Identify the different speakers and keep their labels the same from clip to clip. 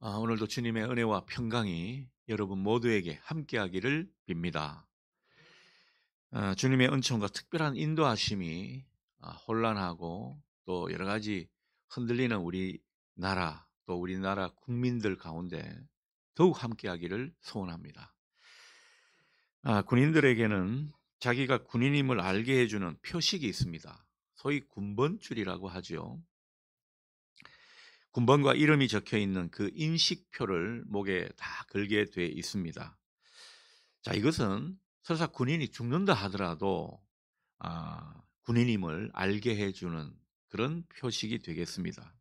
Speaker 1: 오늘도 주님의 은혜와 평강이 여러분 모두에게 함께하기를 빕니다. 주님의 은총과 특별한 인도하심이 혼란하고 또 여러 가지 흔들리는 우리나라 또 우리나라 국민들 가운데 더욱 함께하기를 소원합니다. 군인들에게는 자기가 군인임을 알게 해주는 표식이 있습니다. 소위 군번줄이라고 하죠. 군번과 이름이 적혀 있는 그 인식표를 목에 다 걸게 돼 있습니다. 자, 이것은 설사 군인이 죽는다 하더라도 군인임을 알게 해주는 그런 표식이 되겠습니다.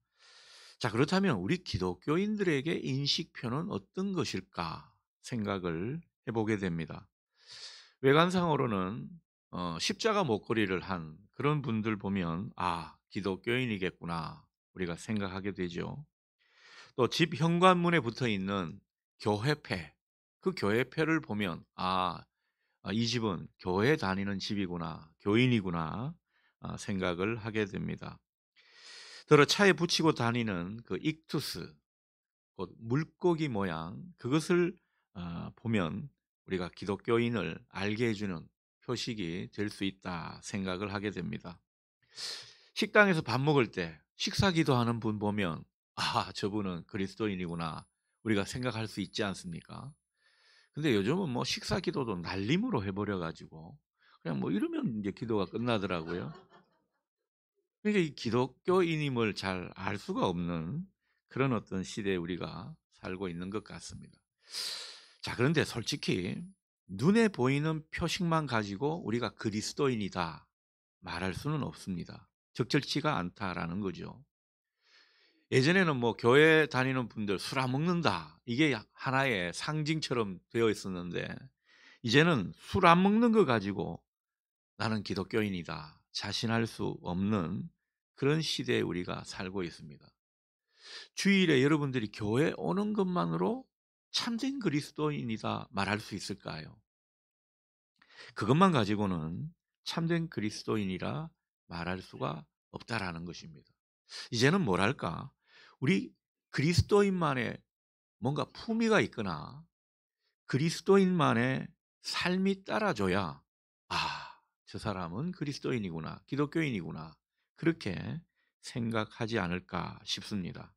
Speaker 1: 자, 그렇다면 우리 기독교인들에게 인식표는 어떤 것일까 생각을 해보게 됩니다. 외관상으로는 십자가 목걸이를 한 그런 분들 보면 기독교인이겠구나 우리가 생각하게 되죠. 또 집 현관문에 붙어 있는 교회패, 그 교회패를 보면 이 집은 교회 다니는 집이구나, 교인이구나 생각을 하게 됩니다. 더러 차에 붙이고 다니는 그 익투스, 곧 물고기 모양, 그것을 보면 우리가 기독교인을 알게 해주는 표식이 될 수 있다 생각을 하게 됩니다. 식당에서 밥 먹을 때 식사 기도하는 분 보면 저분은 그리스도인이구나 우리가 생각할 수 있지 않습니까? 근데 요즘은 뭐 식사 기도도 날림으로 해버려 가지고 그냥 뭐 이러면 이제 기도가 끝나더라고요. 그러니까 이 기독교인임을 잘 알 수가 없는 그런 어떤 시대에 우리가 살고 있는 것 같습니다. 자, 그런데 솔직히 눈에 보이는 표식만 가지고 우리가 그리스도인이다 말할 수는 없습니다. 적절치가 않다라는 거죠. 예전에는 뭐 교회 다니는 분들 술 안 먹는다 이게 하나의 상징처럼 되어 있었는데 이제는 술 안 먹는 거 가지고 '나는 기독교인이다.' 자신할 수 없는 그런 시대에 우리가 살고 있습니다. 주일에 여러분들이 교회 오는 것만으로 '참된 그리스도인이다.' 말할 수 있을까요? 그것만 가지고는 '참된 그리스도인이라 말할 수가 없다.'라는 것입니다. 이제는 뭐랄까? 우리 그리스도인만의 뭔가 품위가 있거나 그리스도인만의 삶이 따라줘야 '저 사람은 그리스도인이구나. 기독교인이구나.' 그렇게 생각하지 않을까 싶습니다.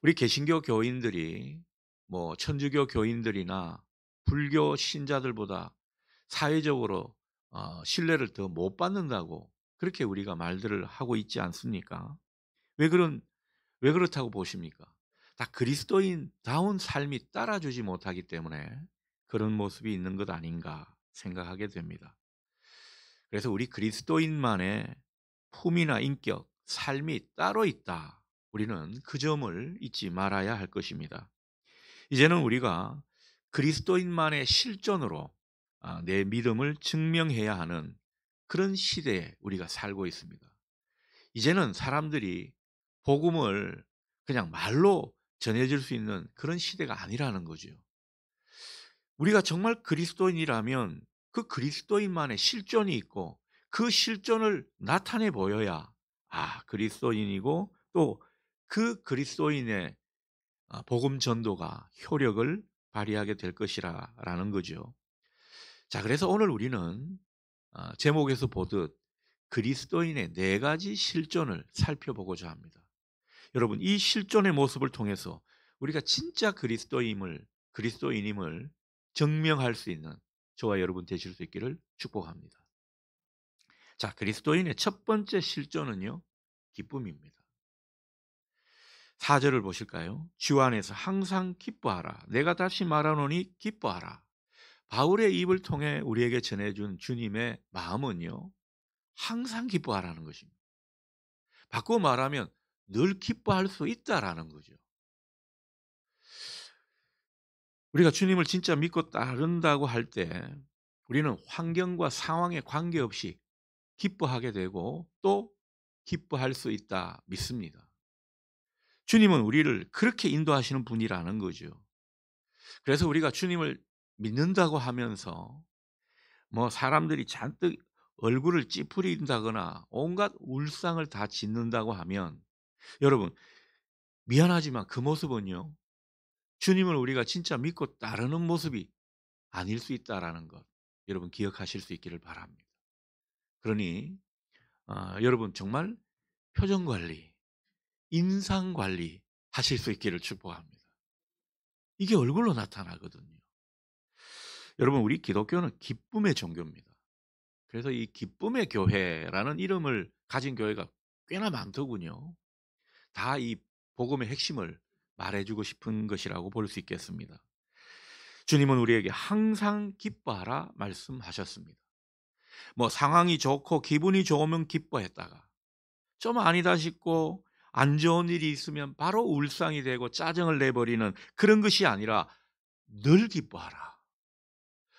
Speaker 1: 우리 개신교 교인들이 뭐 천주교 교인들이나 불교 신자들보다 사회적으로 신뢰를 더 못 받는다고 그렇게 우리가 말들을 하고 있지 않습니까? 왜 그런 왜 그렇다고 보십니까? 다 그리스도인다운 삶이 따라주지 못하기 때문에 그런 모습이 있는 것 아닌가 생각하게 됩니다. 그래서 우리 그리스도인만의 품이나 인격, 삶이 따로 있다. 우리는 그 점을 잊지 말아야 할 것입니다. 이제는 우리가 그리스도인만의 실존으로 내 믿음을 증명해야 하는 그런 시대에 우리가 살고 있습니다. 이제는 사람들이 복음을 그냥 말로 전해질 수 있는 그런 시대가 아니라는 거죠. 우리가 정말 그리스도인이라면 그 그리스도인만의 실존이 있고 그 실존을 나타내 보여야 그리스도인이고 또 그 그리스도인의 복음 전도가 효력을 발휘하게 될 것이라는 거죠. 자, 그래서 오늘 우리는 제목에서 보듯 그리스도인의 네 가지 실존을 살펴보고자 합니다. 여러분, 이 실존의 모습을 통해서 우리가 진짜 그리스도인임을 증명할 수 있는 저와 여러분 되실 수 있기를 축복합니다. 자, 그리스도인의 첫 번째 실존은요, 기쁨입니다. 4절을 보실까요? 주 안에서 항상 기뻐하라. 내가 다시 말하노니 기뻐하라. 바울의 입을 통해 우리에게 전해준 주님의 마음은요, 항상 기뻐하라는 것입니다. 바꾸어 말하면 늘 기뻐할 수 있다라는 거죠. 우리가 주님을 진짜 믿고 따른다고 할 때 우리는 환경과 상황에 관계없이 기뻐하게 되고 또 기뻐할 수 있다 믿습니다. 주님은 우리를 그렇게 인도하시는 분이라는 거죠. 그래서 우리가 주님을 믿는다고 하면서 뭐 사람들이 잔뜩 얼굴을 찌푸린다거나 온갖 울상을 다 짓는다고 하면 여러분 미안하지만 그 모습은요 주님을 우리가 진짜 믿고 따르는 모습이 아닐 수 있다라는 것 여러분 기억하실 수 있기를 바랍니다. 그러니 여러분 정말 표정 관리, 인상 관리 하실 수 있기를 축복합니다. 이게 얼굴로 나타나거든요. 여러분 우리 기독교는 기쁨의 종교입니다. 그래서 이 기쁨의 교회라는 이름을 가진 교회가 꽤나 많더군요. 다 이 복음의 핵심을 말해주고 싶은 것이라고 볼 수 있겠습니다. 주님은 우리에게 항상 기뻐하라 말씀하셨습니다. 뭐 상황이 좋고 기분이 좋으면 기뻐했다가 좀 아니다 싶고 안 좋은 일이 있으면 바로 울상이 되고 짜증을 내버리는 그런 것이 아니라 늘 기뻐하라.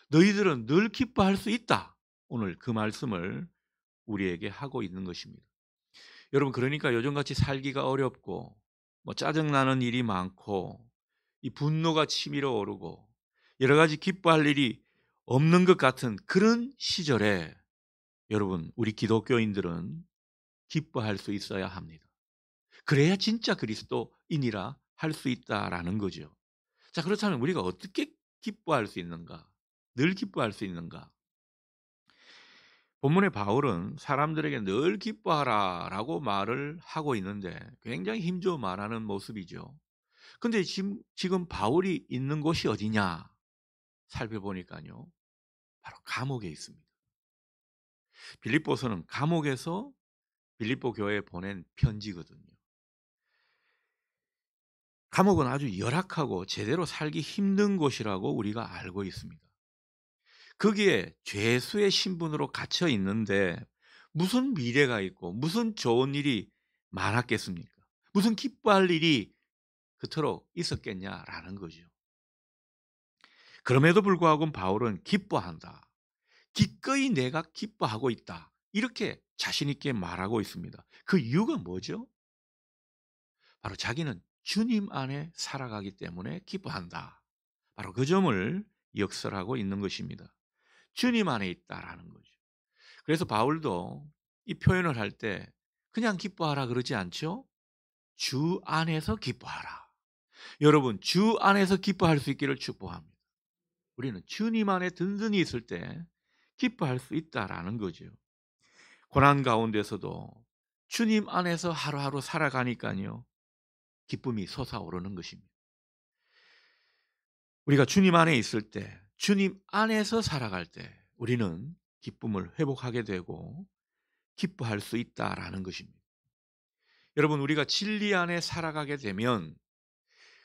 Speaker 1: 너희들은 늘 기뻐할 수 있다. 오늘 그 말씀을 우리에게 하고 있는 것입니다. 여러분 그러니까 요즘같이 살기가 어렵고 뭐 짜증나는 일이 많고 이 분노가 치밀어 오르고 여러 가지 기뻐할 일이 없는 것 같은 그런 시절에 여러분 우리 기독교인들은 기뻐할 수 있어야 합니다. 그래야 진짜 그리스도인이라 할 수 있다라는 거죠. 자 그렇다면 우리가 어떻게 기뻐할 수 있는가? 늘 기뻐할 수 있는가? 본문의 바울은 사람들에게 늘 기뻐하라라고 말을 하고 있는데 굉장히 힘주어 말하는 모습이죠. 근데 지금 바울이 있는 곳이 어디냐 살펴보니까요. 바로 감옥에 있습니다. 빌립보서는 감옥에서 빌립보 교회에 보낸 편지거든요. 감옥은 아주 열악하고 제대로 살기 힘든 곳이라고 우리가 알고 있습니다. 거기에 죄수의 신분으로 갇혀 있는데 무슨 미래가 있고 무슨 좋은 일이 많았겠습니까? 무슨 기뻐할 일이 그토록 있었겠냐라는 거죠. 그럼에도 불구하고 바울은 기뻐한다. 기꺼이 내가 기뻐하고 있다. 이렇게 자신 있게 말하고 있습니다. 그 이유가 뭐죠? 바로 자기는 주님 안에 살아가기 때문에 기뻐한다. 바로 그 점을 역설하고 있는 것입니다. 주님 안에 있다라는 거죠. 그래서 바울도 이 표현을 할 때 그냥 기뻐하라 그러지 않죠? 주 안에서 기뻐하라. 여러분 주 안에서 기뻐할 수 있기를 축복합니다. 우리는 주님 안에 든든히 있을 때 기뻐할 수 있다라는 거죠. 고난 가운데서도 주님 안에서 하루하루 살아가니까요. 기쁨이 솟아오르는 것입니다. 우리가 주님 안에 있을 때, 주님 안에서 살아갈 때 우리는 기쁨을 회복하게 되고 기뻐할 수 있다라는 것입니다. 여러분 우리가 진리 안에 살아가게 되면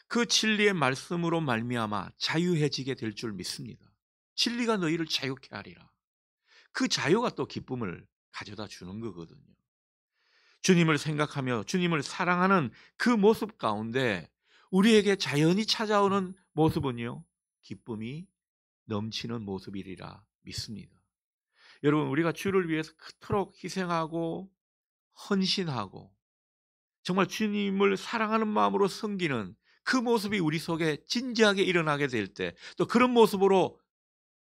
Speaker 1: 그 진리의 말씀으로 말미암아 자유해지게 될 줄 믿습니다. 진리가 너희를 자유케 하리라. 그 자유가 또 기쁨을 가져다 주는 거거든요. 주님을 생각하며 주님을 사랑하는 그 모습 가운데 우리에게 자연히 찾아오는 모습은요. 기쁨이 넘치는 모습이리라 믿습니다. 여러분 우리가 주를 위해서 그토록 희생하고 헌신하고 정말 주님을 사랑하는 마음으로 섬기는 그 모습이 우리 속에 진지하게 일어나게 될 때 또 그런 모습으로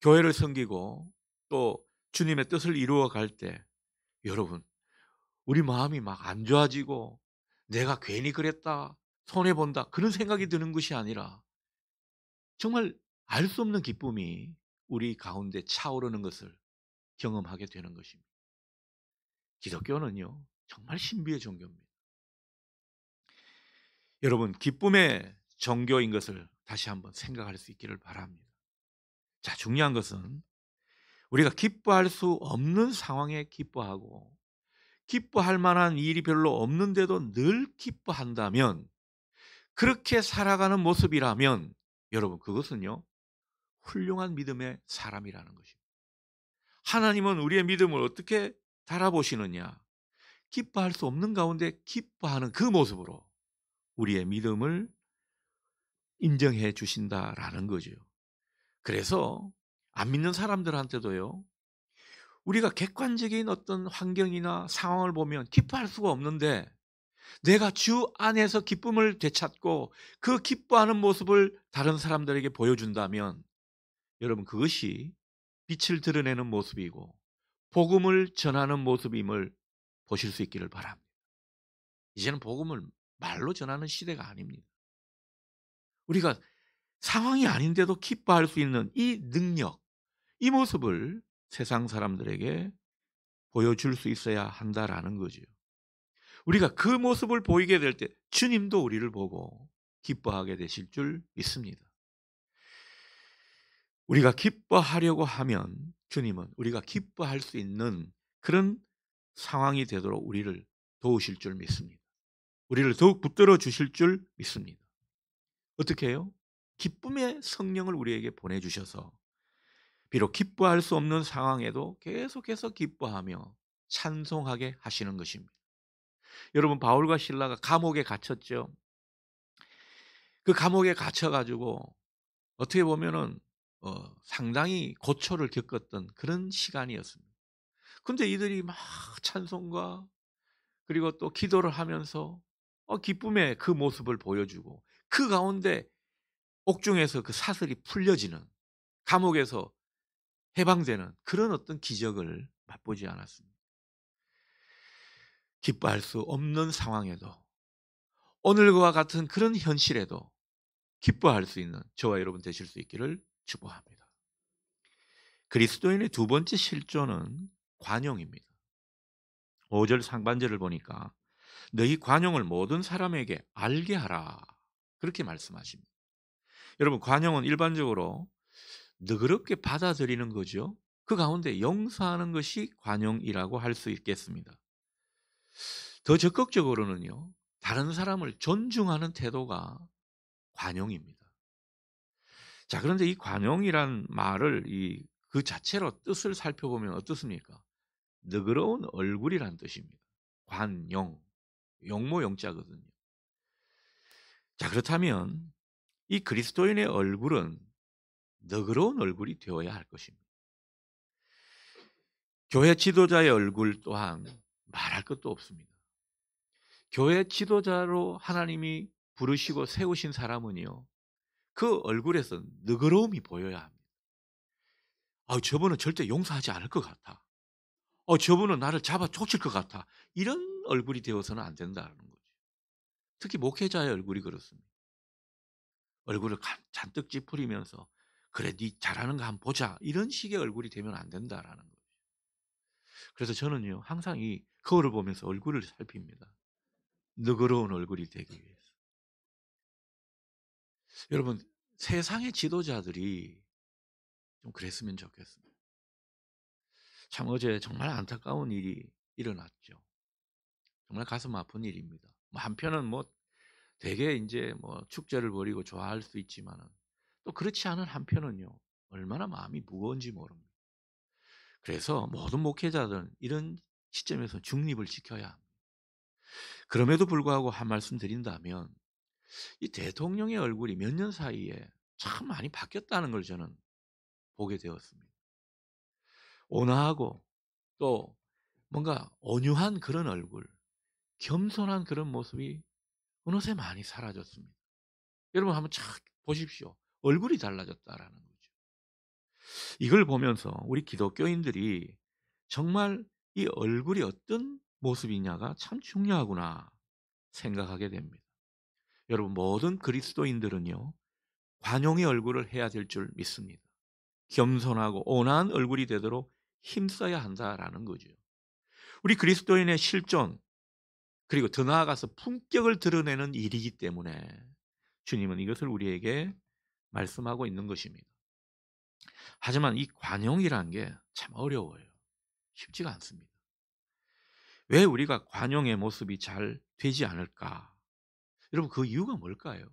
Speaker 1: 교회를 섬기고 또 주님의 뜻을 이루어 갈 때 여러분 우리 마음이 막 안 좋아지고 내가 괜히 그랬다 손해본다 그런 생각이 드는 것이 아니라 정말 알 수 없는 기쁨이 우리 가운데 차오르는 것을 경험하게 되는 것입니다. 기독교는요 정말 신비의 종교입니다. 여러분 기쁨의 종교인 것을 다시 한번 생각할 수 있기를 바랍니다. 자 중요한 것은 우리가 기뻐할 수 없는 상황에 기뻐하고 기뻐할 만한 일이 별로 없는데도 늘 기뻐한다면 그렇게 살아가는 모습이라면 여러분 그것은요 훌륭한 믿음의 사람이라는 것입니다. 하나님은 우리의 믿음을 어떻게 달아보시느냐 기뻐할 수 없는 가운데 기뻐하는 그 모습으로 우리의 믿음을 인정해 주신다라는 거죠. 그래서 안 믿는 사람들한테도요 우리가 객관적인 어떤 환경이나 상황을 보면 기뻐할 수가 없는데 내가 주 안에서 기쁨을 되찾고 그 기뻐하는 모습을 다른 사람들에게 보여준다면 여러분 그것이 빛을 드러내는 모습이고 복음을 전하는 모습임을 보실 수 있기를 바랍니다. 이제는 복음을 말로 전하는 시대가 아닙니다. 우리가 상황이 아닌데도 기뻐할 수 있는 이 능력, 이 모습을 세상 사람들에게 보여줄 수 있어야 한다라는 거죠. 우리가 그 모습을 보이게 될 때 주님도 우리를 보고 기뻐하게 되실 줄 믿습니다. 우리가 기뻐하려고 하면 주님은 우리가 기뻐할 수 있는 그런 상황이 되도록 우리를 도우실 줄 믿습니다. 우리를 더욱 붙들어 주실 줄 믿습니다. 어떻게 해요? 기쁨의 성령을 우리에게 보내주셔서 비록 기뻐할 수 없는 상황에도 계속해서 기뻐하며 찬송하게 하시는 것입니다. 여러분, 바울과 실라가 감옥에 갇혔죠. 그 감옥에 갇혀 가지고 어떻게 보면은 상당히 고초를 겪었던 그런 시간이었습니다. 근데 이들이 막 찬송과 그리고 또 기도를 하면서 기쁨의 그 모습을 보여주고 그 가운데 옥중에서 그 사슬이 풀려지는, 감옥에서 해방되는 그런 어떤 기적을 맛보지 않았습니다. 기뻐할 수 없는 상황에도, 오늘과 같은 그런 현실에도 기뻐할 수 있는 저와 여러분 되실 수 있기를 축복합니다. 그리스도인의 두 번째 실존은 관용입니다. 5절 상반절을 보니까 너희 관용을 모든 사람에게 알게 하라, 그렇게 말씀하십니다. 여러분, 관용은 일반적으로 너그럽게 받아들이는 거죠. 그 가운데 용서하는 것이 관용이라고 할 수 있겠습니다. 더 적극적으로는요, 다른 사람을 존중하는 태도가 관용입니다. 자, 그런데 이 관용이란 말을 그 자체로 뜻을 살펴보면 어떻습니까? 너그러운 얼굴이란 뜻입니다. 관용, 용모 용자거든요. 자, 그렇다면 이 그리스도인의 얼굴은 너그러운 얼굴이 되어야 할 것입니다. 교회 지도자의 얼굴 또한 말할 것도 없습니다. 교회 지도자로 하나님이 부르시고 세우신 사람은요, 그 얼굴에서 너그러움이 보여야 합니다. 저분은 절대 용서하지 않을 것 같아. 저분은 나를 잡아 쫓을 것 같아. 이런 얼굴이 되어서는 안 된다는 거죠. 특히 목회자의 얼굴이 그렇습니다. 얼굴을 잔뜩 찌푸리면서 그래, 네 잘하는 거 한번 보자, 이런 식의 얼굴이 되면 안 된다라는 거죠. 그래서 저는요, 항상 이 거울을 보면서 얼굴을 살핍니다. 너그러운 얼굴이 되기 위해서. 여러분, 세상의 지도자들이 좀 그랬으면 좋겠습니다. 참 어제 정말 안타까운 일이 일어났죠. 정말 가슴 아픈 일입니다. 한편은 되게 이제 축제를 벌이고 좋아할 수 있지만은 또 그렇지 않은 한편은요, 얼마나 마음이 무거운지 모릅니다. 그래서 모든 목회자들은 이런 시점에서 중립을 지켜야 합니다. 그럼에도 불구하고 한 말씀 드린다면 이 대통령의 얼굴이 몇 년 사이에 참 많이 바뀌었다는 걸 저는 보게 되었습니다. 온화하고 또 뭔가 온유한 그런 얼굴, 겸손한 그런 모습이 어느새 많이 사라졌습니다. 여러분 한번 착 보십시오. 얼굴이 달라졌다라는 거죠. 이걸 보면서 우리 기독교인들이 정말 이 얼굴이 어떤 모습이냐가 참 중요하구나 생각하게 됩니다. 여러분, 모든 그리스도인들은요, 관용의 얼굴을 해야 될 줄 믿습니다. 겸손하고 온화한 얼굴이 되도록 힘써야 한다라는 거죠. 우리 그리스도인의 실존, 그리고 더 나아가서 품격을 드러내는 일이기 때문에 주님은 이것을 우리에게 말씀하고 있는 것입니다. 하지만 이 관용이란 게 참 어려워요. 쉽지가 않습니다. 왜 우리가 관용의 모습이 잘 되지 않을까? 여러분, 그 이유가 뭘까요?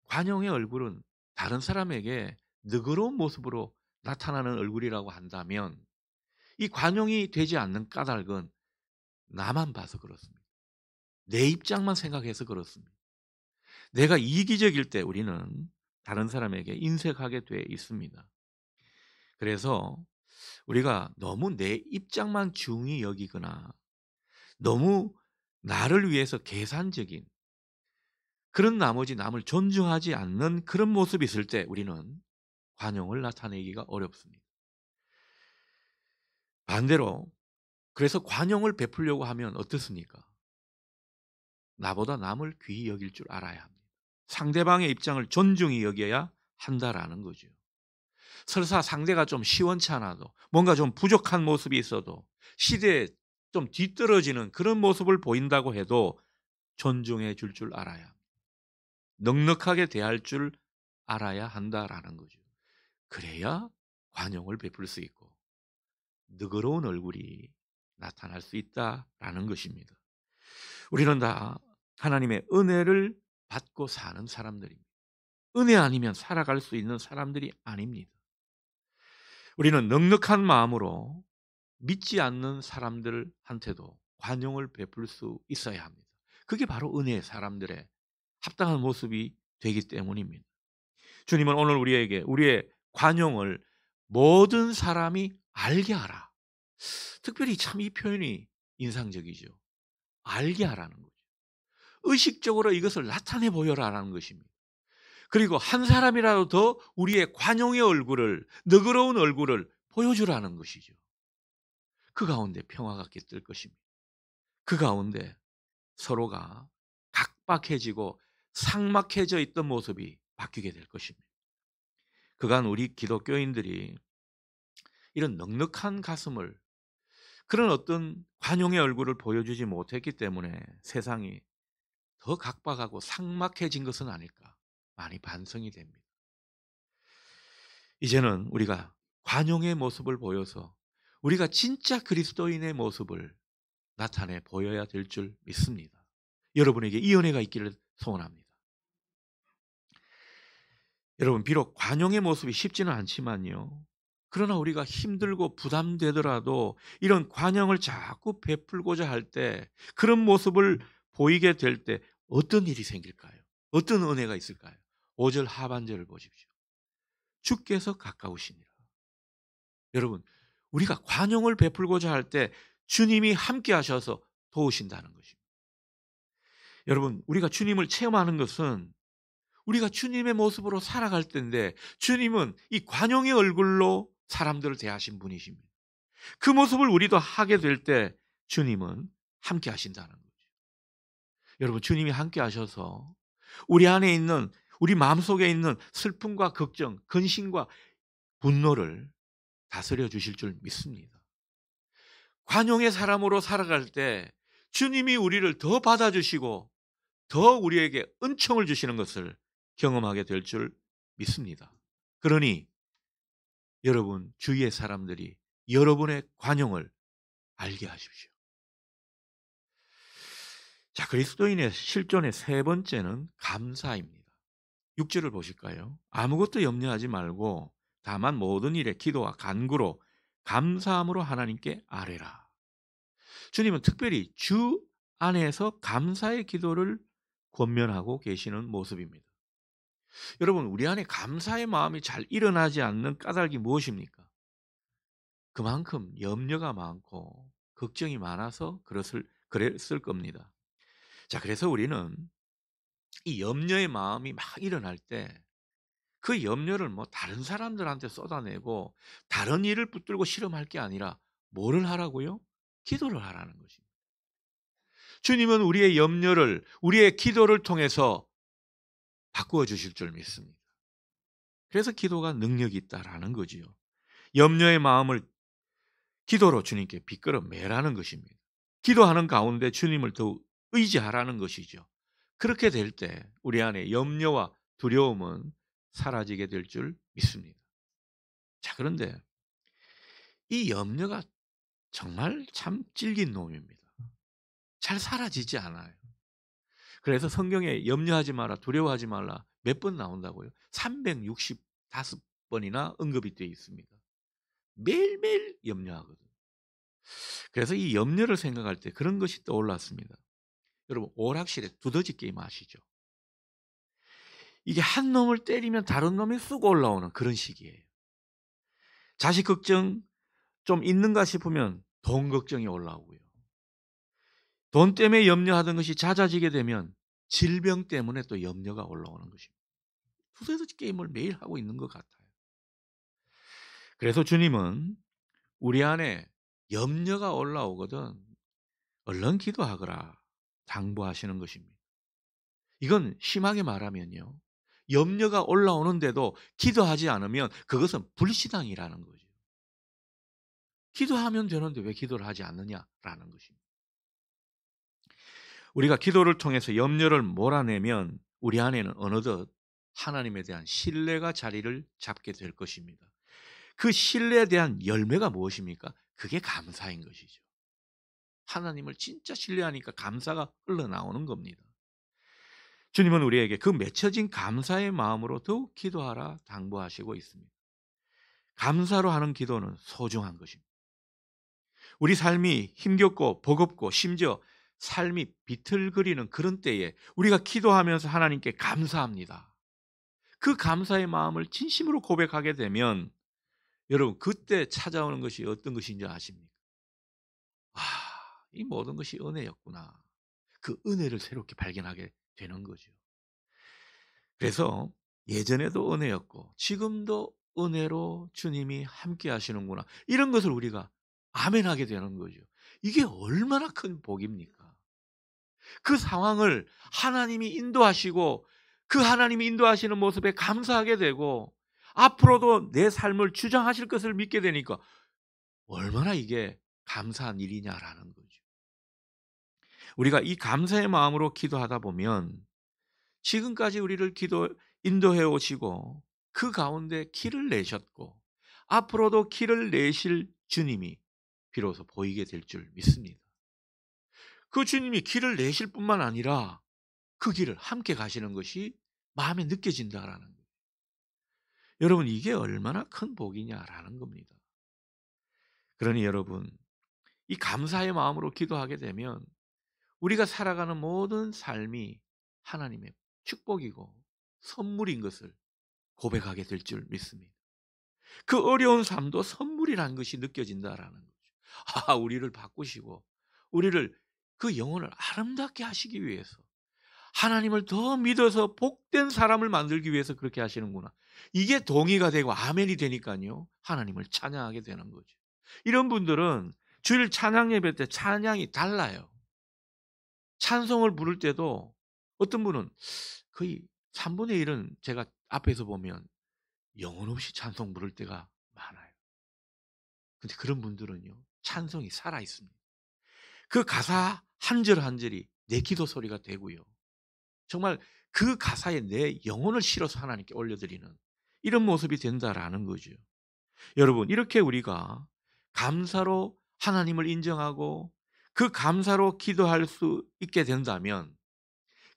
Speaker 1: 관용의 얼굴은 다른 사람에게 너그러운 모습으로 나타나는 얼굴이라고 한다면 이 관용이 되지 않는 까닭은 나만 봐서 그렇습니다. 내 입장만 생각해서 그렇습니다. 내가 이기적일 때 우리는 다른 사람에게 인색하게 돼 있습니다. 그래서 우리가 너무 내 입장만 중히 여기거나 너무 나를 위해서 계산적인 그런, 나머지 남을 존중하지 않는 그런 모습이 있을 때 우리는 관용을 나타내기가 어렵습니다. 반대로 그래서 관용을 베풀려고 하면 어떻습니까? 나보다 남을 귀히 여길 줄 알아야 합니다. 상대방의 입장을 존중히 여겨야 한다라는 거죠. 설사 상대가 좀 시원찮아도 뭔가 좀 부족한 모습이 있어도 시대에 좀 뒤떨어지는 그런 모습을 보인다고 해도 존중해 줄 알아야 합니다. 넉넉하게 대할 줄 알아야 한다라는 거죠. 그래야 관용을 베풀 수 있고 너그러운 얼굴이 나타날 수 있다라는 것입니다. 우리는 다 하나님의 은혜를 받고 사는 사람들입니다. 은혜 아니면 살아갈 수 있는 사람들이 아닙니다. 우리는 넉넉한 마음으로 믿지 않는 사람들한테도 관용을 베풀 수 있어야 합니다. 그게 바로 은혜의 사람들의 합당한 모습이 되기 때문입니다. 주님은 오늘 우리에게 우리의 관용을 모든 사람이 알게 하라. 특별히 참 이 표현이 인상적이죠. 알게 하라는 거죠. 의식적으로 이것을 나타내 보여라라는 것입니다. 그리고 한 사람이라도 더 우리의 관용의 얼굴을, 너그러운 얼굴을 보여주라는 것이죠. 그 가운데 평화가 깃들 것입니다. 그 가운데 서로가 각박해지고 삭막해져 있던 모습이 바뀌게 될 것입니다. 그간 우리 기독교인들이 이런 넉넉한 가슴을, 그런 어떤 관용의 얼굴을 보여주지 못했기 때문에 세상이 더 각박하고 삭막해진 것은 아닐까 많이 반성이 됩니다. 이제는 우리가 관용의 모습을 보여서 우리가 진짜 그리스도인의 모습을 나타내 보여야 될 줄 믿습니다. 여러분에게 이 은혜가 있기를 소원합니다. 여러분, 비록 관용의 모습이 쉽지는 않지만요. 그러나 우리가 힘들고 부담되더라도 이런 관용을 자꾸 베풀고자 할 때, 그런 모습을 보이게 될 때 어떤 일이 생길까요? 어떤 은혜가 있을까요? 5절 하반절을 보십시오. 주께서 가까우시니라. 여러분, 우리가 관용을 베풀고자 할 때 주님이 함께 하셔서 도우신다는 것입니다. 여러분, 우리가 주님을 체험하는 것은 우리가 주님의 모습으로 살아갈 때인데, 주님은 이 관용의 얼굴로 사람들을 대하신 분이십니다. 그 모습을 우리도 하게 될 때 주님은 함께 하신다는 거죠. 여러분, 주님이 함께 하셔서 우리 안에 있는, 우리 마음속에 있는 슬픔과 걱정, 근심과 분노를 다스려 주실 줄 믿습니다. 관용의 사람으로 살아갈 때 주님이 우리를 더 받아주시고 더 우리에게 은총을 주시는 것을 경험하게 될 줄 믿습니다. 그러니 여러분, 주위의 사람들이 여러분의 관용을 알게 하십시오. 자, 그리스도인의 실존의 세 번째는 감사입니다. 6절을 보실까요? 아무것도 염려하지 말고 다만 모든 일에 기도와 간구로 감사함으로 하나님께 아뢰라. 주님은 특별히 주 안에서 감사의 기도를 권면하고 계시는 모습입니다. 여러분, 우리 안에 감사의 마음이 잘 일어나지 않는 까닭이 무엇입니까? 그만큼 염려가 많고 걱정이 많아서 그랬을 겁니다. 자, 그래서 우리는 이 염려의 마음이 막 일어날 때 그 염려를 뭐 다른 사람들한테 쏟아내고 다른 일을 붙들고 실험할 게 아니라 뭐를 하라고요? 기도를 하라는 것입니다. 주님은 우리의 염려를, 우리의 기도를 통해서 바꾸어 주실 줄 믿습니다. 그래서 기도가 능력이 있다라는 거지요. 염려의 마음을 기도로 주님께 비끌어 매라는 것입니다. 기도하는 가운데 주님을 더욱 의지하라는 것이죠. 그렇게 될 때 우리 안에 염려와 두려움은 사라지게 될 줄 믿습니다. 자, 그런데 이 염려가 정말 참 질긴 놈입니다. 잘 사라지지 않아요. 그래서 성경에 염려하지 마라, 두려워하지 말라 몇 번 나온다고요? 365번이나 언급이 되어 있습니다. 매일매일 염려하거든요. 그래서 이 염려를 생각할 때 그런 것이 떠올랐습니다. 여러분, 오락실에 두더지 게임 아시죠? 이게 한 놈을 때리면 다른 놈이 쑥 올라오는 그런 식이에요. 자식 걱정 좀 있는가 싶으면 돈 걱정이 올라오고요. 돈 때문에 염려하던 것이 잦아지게 되면 질병 때문에 또 염려가 올라오는 것입니다. 두더지 게임을 매일 하고 있는 것 같아요. 그래서 주님은 우리 안에 염려가 올라오거든 얼른 기도하거라 당부하시는 것입니다. 이건 심하게 말하면요, 염려가 올라오는데도 기도하지 않으면 그것은 불신앙이라는 거죠. 기도하면 되는데 왜 기도를 하지 않느냐라는 것입니다. 우리가 기도를 통해서 염려를 몰아내면 우리 안에는 어느덧 하나님에 대한 신뢰가 자리를 잡게 될 것입니다. 그 신뢰에 대한 열매가 무엇입니까? 그게 감사인 것이죠. 하나님을 진짜 신뢰하니까 감사가 흘러나오는 겁니다. 주님은 우리에게 그 맺혀진 감사의 마음으로 더욱 기도하라 당부하시고 있습니다. 감사로 하는 기도는 소중한 것입니다. 우리 삶이 힘겹고 버겁고 심지어 삶이 비틀거리는 그런 때에 우리가 기도하면서 하나님께 감사합니다. 그 감사의 마음을 진심으로 고백하게 되면 여러분 그때 찾아오는 것이 어떤 것인지 아십니까? 아, 이 모든 것이 은혜였구나. 그 은혜를 새롭게 발견하게 되는 거죠. 그래서 예전에도 은혜였고 지금도 은혜로 주님이 함께 하시는구나. 이런 것을 우리가 아멘하게 되는 거죠. 이게 얼마나 큰 복입니까? 그 상황을 하나님이 인도하시고 그 하나님이 인도하시는 모습에 감사하게 되고 앞으로도 내 삶을 주장하실 것을 믿게 되니까 얼마나 이게 감사한 일이냐라는 거죠. 우리가 이 감사의 마음으로 기도하다 보면 지금까지 우리를 인도해 오시고 그 가운데 길을 내셨고 앞으로도 길을 내실 주님이 비로소 보이게 될 줄 믿습니다. 그 주님이 길을 내실 뿐만 아니라 그 길을 함께 가시는 것이 마음에 느껴진다라는 거예요. 여러분 이게 얼마나 큰 복이냐라는 겁니다. 그러니 여러분 이 감사의 마음으로 기도하게 되면 우리가 살아가는 모든 삶이 하나님의 축복이고 선물인 것을 고백하게 될 줄 믿습니다. 그 어려운 삶도 선물이라는 것이 느껴진다라는 거죠. 아, 우리를 바꾸시고 우리를 그 영혼을 아름답게 하시기 위해서 하나님을 더 믿어서 복된 사람을 만들기 위해서 그렇게 하시는구나. 이게 동의가 되고 아멘이 되니까요. 하나님을 찬양하게 되는 거죠. 이런 분들은 주일 찬양 예배 때 찬양이 달라요. 찬송을 부를 때도 어떤 분은 거의 3분의 1은 제가 앞에서 보면 영혼 없이 찬송 부를 때가 많아요. 근데 그런 분들은요, 찬송이 살아 있습니다. 그 가사 한 절 한 절이 내 기도 소리가 되고요. 정말 그 가사에 내 영혼을 실어서 하나님께 올려드리는 이런 모습이 된다라는 거죠. 여러분, 이렇게 우리가 감사로 하나님을 인정하고 그 감사로 기도할 수 있게 된다면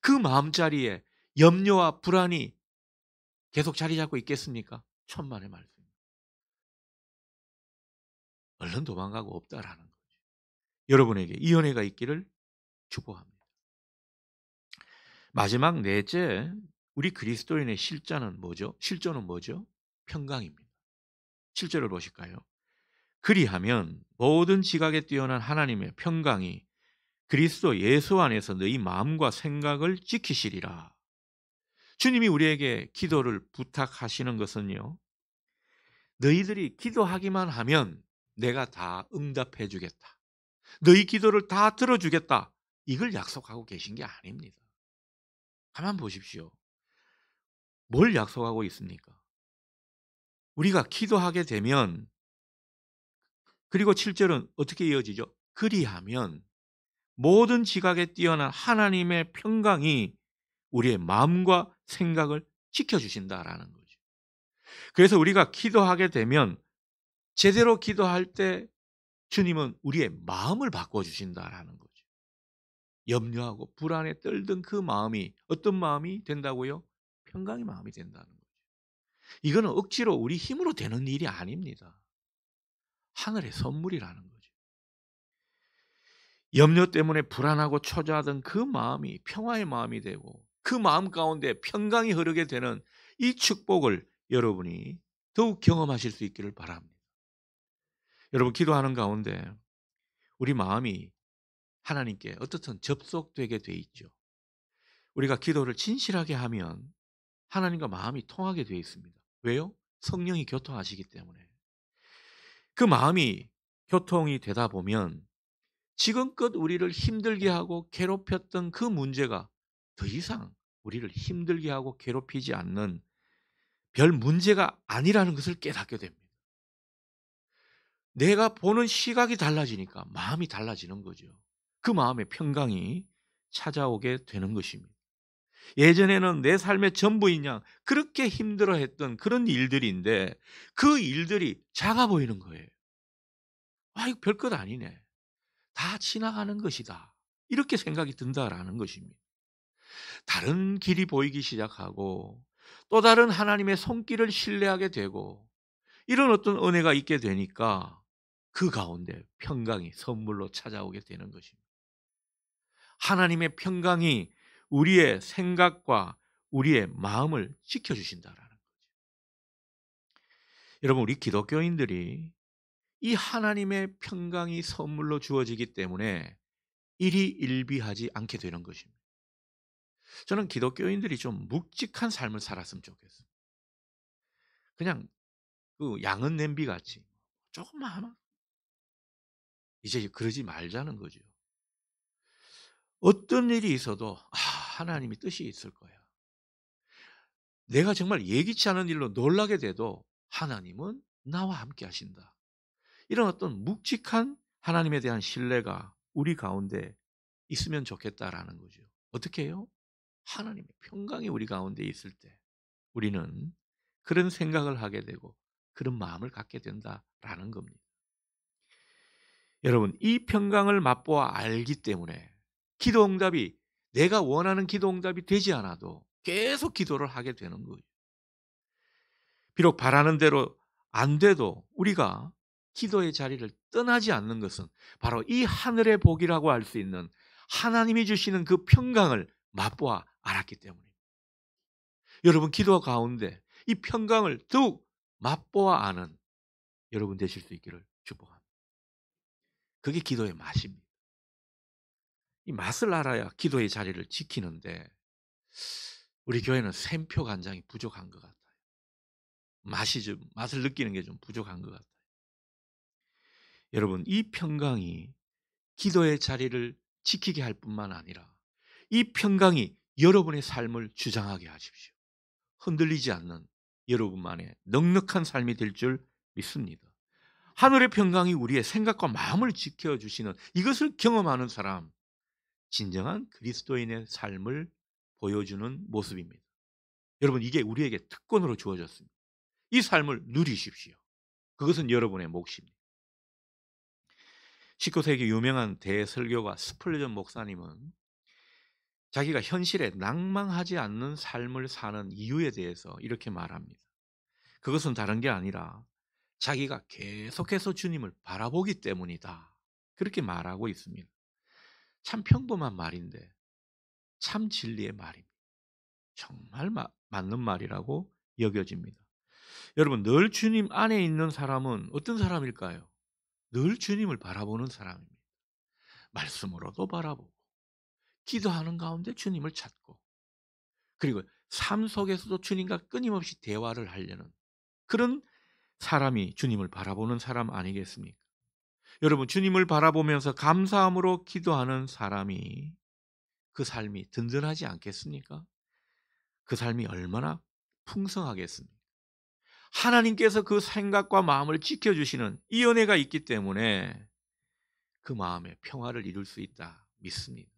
Speaker 1: 그 마음자리에 염려와 불안이 계속 자리 잡고 있겠습니까? 천만의 말씀. 얼른 도망가고 없다라는 거죠. 여러분에게 이 은혜가 있기를 축복합니다. 마지막 넷째, 우리 그리스도인의 실자는 뭐죠? 실존은 뭐죠? 평강입니다. 7절을 보실까요? 그리하면 모든 지각에 뛰어난 하나님의 평강이 그리스도 예수 안에서 너희 마음과 생각을 지키시리라. 주님이 우리에게 기도를 부탁하시는 것은요, 너희들이 기도하기만 하면 내가 다 응답해 주겠다. 너희 기도를 다 들어주겠다. 이걸 약속하고 계신 게 아닙니다. 가만 보십시오. 뭘 약속하고 있습니까? 우리가 기도하게 되면, 그리고 7절은 어떻게 이어지죠? 그리하면 모든 지각에 뛰어난 하나님의 평강이 우리의 마음과 생각을 지켜주신다라는 거죠. 그래서 우리가 기도하게 되면 제대로 기도할 때 주님은 우리의 마음을 바꿔주신다라는 거죠. 염려하고 불안에 떨던 그 마음이 어떤 마음이 된다고요? 평강의 마음이 된다는 거죠. 이거는 억지로 우리 힘으로 되는 일이 아닙니다. 하늘의 선물이라는 거죠. 염려 때문에 불안하고 초조하던 그 마음이 평화의 마음이 되고 그 마음 가운데 평강이 흐르게 되는 이 축복을 여러분이 더욱 경험하실 수 있기를 바랍니다. 여러분 기도하는 가운데 우리 마음이 하나님께 어떻든 접속되게 돼 있죠. 우리가 기도를 진실하게 하면 하나님과 마음이 통하게 되어 있습니다. 왜요? 성령이 교통하시기 때문에. 그 마음이 교통이 되다 보면 지금껏 우리를 힘들게 하고 괴롭혔던 그 문제가 더 이상 우리를 힘들게 하고 괴롭히지 않는 별 문제가 아니라는 것을 깨닫게 됩니다. 내가 보는 시각이 달라지니까 마음이 달라지는 거죠. 그 마음의 평강이 찾아오게 되는 것입니다. 예전에는 내 삶의 전부인 양 그렇게 힘들어했던 그런 일들인데 그 일들이 작아 보이는 거예요. '아 이거 별것 아니네. 다 지나가는 것이다.' 이렇게 생각이 든다라는 것입니다. 다른 길이 보이기 시작하고 또 다른 하나님의 손길을 신뢰하게 되고 이런 어떤 은혜가 있게 되니까 그 가운데 평강이 선물로 찾아오게 되는 것입니다. 하나님의 평강이 우리의 생각과 우리의 마음을 지켜주신다라는 거죠. 여러분, 우리 기독교인들이 이 하나님의 평강이 선물로 주어지기 때문에 일희일비하지 않게 되는 것입니다. 저는 기독교인들이 좀 묵직한 삶을 살았으면 좋겠어요. 그냥 그 양은 냄비 같이 조금만 하면 이제 그러지 말자는 거죠. 어떤 일이 있어도 하나님이 뜻이 있을 거야. 내가 정말 예기치 않은 일로 놀라게 돼도 하나님은 나와 함께 하신다. 이런 어떤 묵직한 하나님에 대한 신뢰가 우리 가운데 있으면 좋겠다라는 거죠. 어떻게 해요? 하나님의 평강이 우리 가운데 있을 때 우리는 그런 생각을 하게 되고 그런 마음을 갖게 된다라는 겁니다. 여러분, 이 평강을 맛보아 알기 때문에 기도 응답이 내가 원하는 기도 응답이 되지 않아도 계속 기도를 하게 되는 거예요. 비록 바라는 대로 안 돼도 우리가 기도의 자리를 떠나지 않는 것은 바로 이 하늘의 복이라고 할 수 있는 하나님이 주시는 그 평강을 맛보아 알았기 때문입니다. 여러분, 기도 가운데 이 평강을 더욱 맛보아 아는 여러분 되실 수 있기를 축복합니다. 그게 기도의 맛입니다. 이 맛을 알아야 기도의 자리를 지키는데 우리 교회는 샘표 간장이 부족한 것 같아요. 맛을 느끼는 게 좀 부족한 것 같아요. 여러분, 이 평강이 기도의 자리를 지키게 할 뿐만 아니라 이 평강이 여러분의 삶을 주장하게 하십시오. 흔들리지 않는 여러분만의 넉넉한 삶이 될 줄 믿습니다. 하늘의 평강이 우리의 생각과 마음을 지켜주시는 이것을 경험하는 사람, 진정한 그리스도인의 삶을 보여주는 모습입니다. 여러분, 이게 우리에게 특권으로 주어졌습니다. 이 삶을 누리십시오. 그것은 여러분의 몫입니다. 19세기 유명한 대설교가 스펄전 목사님은 자기가 현실에 낭망하지 않는 삶을 사는 이유에 대해서 이렇게 말합니다. 그것은 다른 게 아니라 자기가 계속해서 주님을 바라보기 때문이다. 그렇게 말하고 있습니다. 참 평범한 말인데 참 진리의 말입니다. 정말 맞는 말이라고 여겨집니다. 여러분, 늘 주님 안에 있는 사람은 어떤 사람일까요? 늘 주님을 바라보는 사람입니다. 말씀으로도 바라보고 기도하는 가운데 주님을 찾고 그리고 삶 속에서도 주님과 끊임없이 대화를 하려는 그런 사람이 주님을 바라보는 사람 아니겠습니까? 여러분, 주님을 바라보면서 감사함으로 기도하는 사람이 그 삶이 든든하지 않겠습니까? 그 삶이 얼마나 풍성하겠습니까? 하나님께서 그 생각과 마음을 지켜주시는 이 은혜가 있기 때문에 그 마음에 평화를 이룰 수 있다 믿습니다.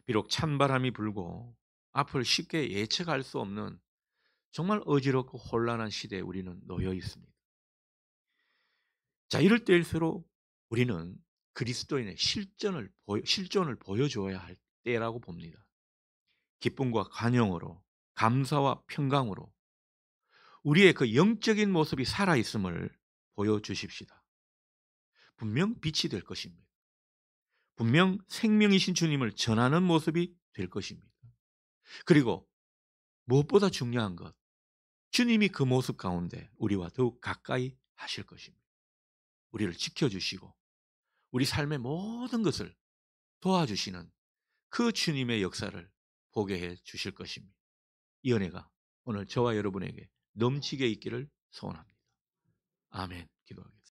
Speaker 1: 비록 찬바람이 불고 앞을 쉽게 예측할 수 없는 정말 어지럽고 혼란한 시대에 우리는 놓여 있습니다. 자, 이럴 때일수록 우리는 그리스도인의 실존을 보여줘야 할 때라고 봅니다. 기쁨과 관용으로 감사와 평강으로 우리의 그 영적인 모습이 살아있음을 보여주십시다. 분명 빛이 될 것입니다. 분명 생명이신 주님을 전하는 모습이 될 것입니다. 그리고 무엇보다 중요한 것, 주님이 그 모습 가운데 우리와 더욱 가까이 하실 것입니다. 우리를 지켜주시고 우리 삶의 모든 것을 도와주시는 그 주님의 역사를 보게 해 주실 것입니다. 이 은혜가 오늘 저와 여러분에게 넘치게 있기를 소원합니다. 아멘. 기도하겠습니다.